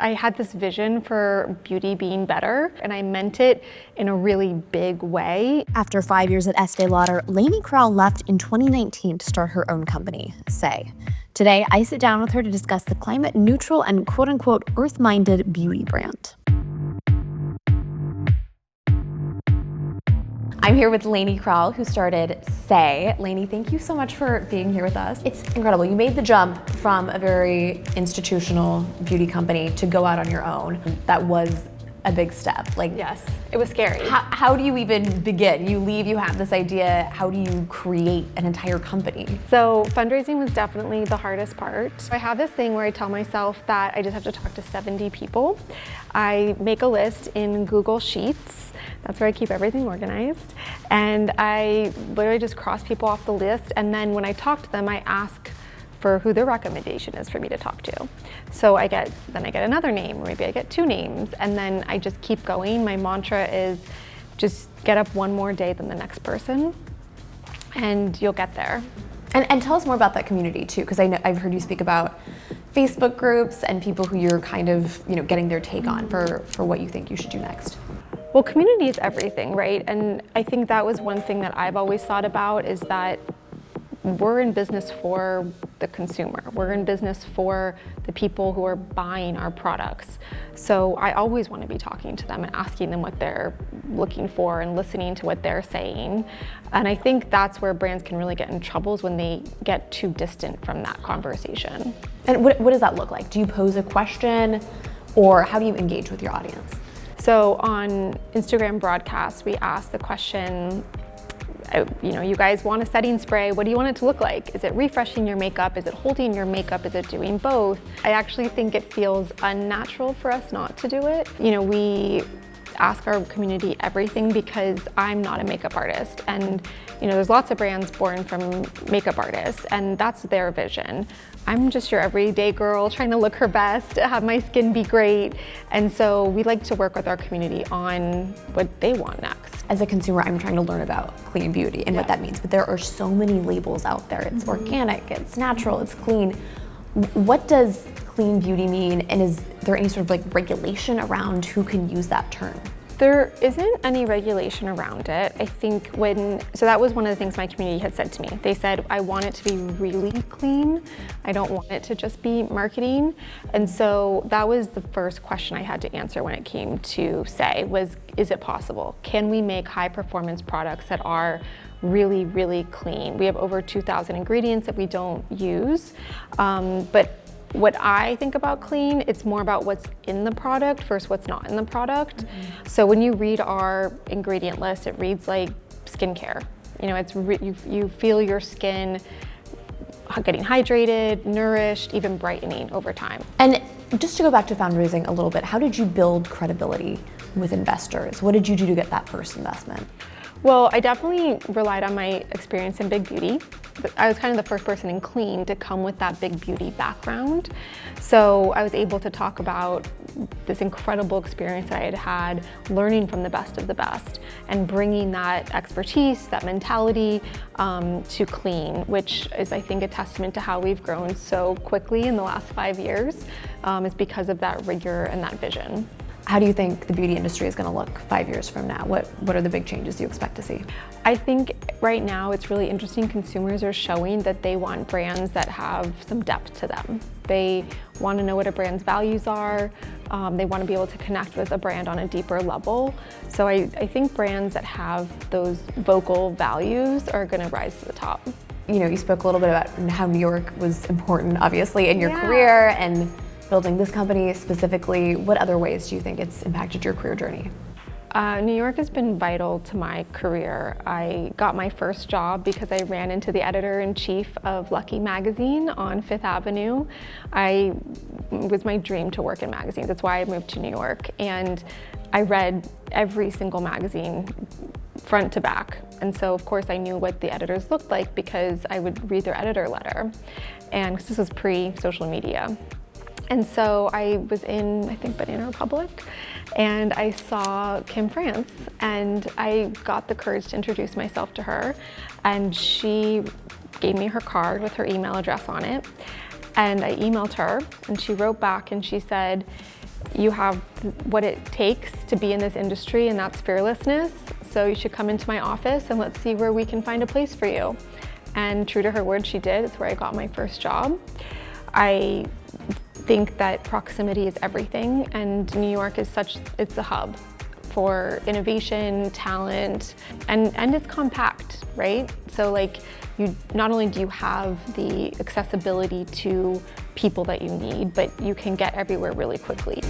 I had this vision for beauty being better, and I meant it in a really big way. After 5 years at Estée Lauder, Laney Crowell left in 2019 to start her own company, Saie. Today, I sit down with her to discuss the climate-neutral and quote-unquote earth-minded beauty brand. I'm here with Laney Crowell, who started Saie. Laney, thank you so much for being here with us. It's incredible. You made the jump from a very institutional beauty company to go out on your own. That was a big step. Yes, it was scary. How do you even begin? You leave, you have this idea. How do you create an entire company? So fundraising was definitely the hardest part. I have this thing where I tell myself that I just have to talk to 70 people. I make a list in Google Sheets. That's where I keep everything organized. And I literally just cross people off the list. And then when I talk to them, I ask for who their recommendation is for me to talk to. So I get another name, or maybe I get 2 names, and then I just keep going. My mantra is just get up one more day than the next person, and you'll get there. And tell us more about that community too, because I've heard you speak about Facebook groups and people who you're kind of getting their take on for what you think you should do next. Well, community is everything, right? And I think that was one thing that I've always thought about, is that we're in business for the consumer. We're in business for the people who are buying our products. So I always want to be talking to them and asking them what they're looking for and listening to what they're saying. And I think that's where brands can really get in trouble, is when they get too distant from that conversation. And what does that look like? Do you pose a question, or how do you engage with your audience? So on Instagram broadcasts, we ask the question, you guys want a setting spray, what do you want it to look like? Is it refreshing your makeup? Is it holding your makeup? Is it doing both? I actually think it feels unnatural for us not to do it. We ask our community everything, because I'm not a makeup artist, and there's lots of brands born from makeup artists, and that's their vision. I'm just your everyday girl trying to look her best, have my skin be great, and so we like to work with our community on what they want next. As a consumer, I'm trying to learn about clean beauty and what that means, but there are so many labels out there. It's organic, it's natural, it's clean. What does clean beauty mean, and is there any sort of regulation around who can use that term? There isn't any regulation around it. I think so that was one of the things my community had said to me. They said, I want it to be really clean. I don't want it to just be marketing. And so that was the first question I had to answer when it came to Saie, was, is it possible? Can we make high performance products that are really, really clean? We have over 2,000 ingredients that we don't use, but what I think about clean, it's more about what's in the product versus what's not in the product. So when you read our ingredient list, it reads like skincare. You feel your skin getting hydrated, nourished, even brightening over time. And just to go back to fundraising a little bit, how did you build credibility with investors? What did you do to get that first investment? Well, I definitely relied on my experience in big beauty. I was kind of the first person in clean to come with that big beauty background. So I was able to talk about this incredible experience that I had had learning from the best of the best and bringing that expertise, that mentality to clean, which is, I think, a testament to how we've grown so quickly in the last 5 years, is because of that rigor and that vision. How do you think the beauty industry is going to look 5 years from now? What are the big changes you expect to see? I think right now it's really interesting. Consumers are showing that they want brands that have some depth to them. They want to know what a brand's values are. They want to be able to connect with a brand on a deeper level. So I think brands that have those vocal values are going to rise to the top. You spoke a little bit about how New York was important, obviously, in your career, and building this company specifically. What other ways do you think it's impacted your career journey? New York has been vital to my career. I got my first job because I ran into the editor-in-chief of Lucky magazine on 5th Avenue. It was my dream to work in magazines. That's why I moved to New York. And I read every single magazine front to back. And so, of course, I knew what the editors looked like because I would read their editor letter. And this was pre-social media. And so I was in, I think, Banana Republic, and I saw Kim France, and I got the courage to introduce myself to her, and she gave me her card with her email address on it, and I emailed her, and she wrote back and she said, you have what it takes to be in this industry, and that's fearlessness. So you should come into my office and let's see where we can find a place for you. And true to her word, she did. It's where I got my first job. I think that proximity is everything, and New York is it's a hub for innovation, talent, and it's compact, right? So like, not only do you have the accessibility to people that you need, but you can get everywhere really quickly.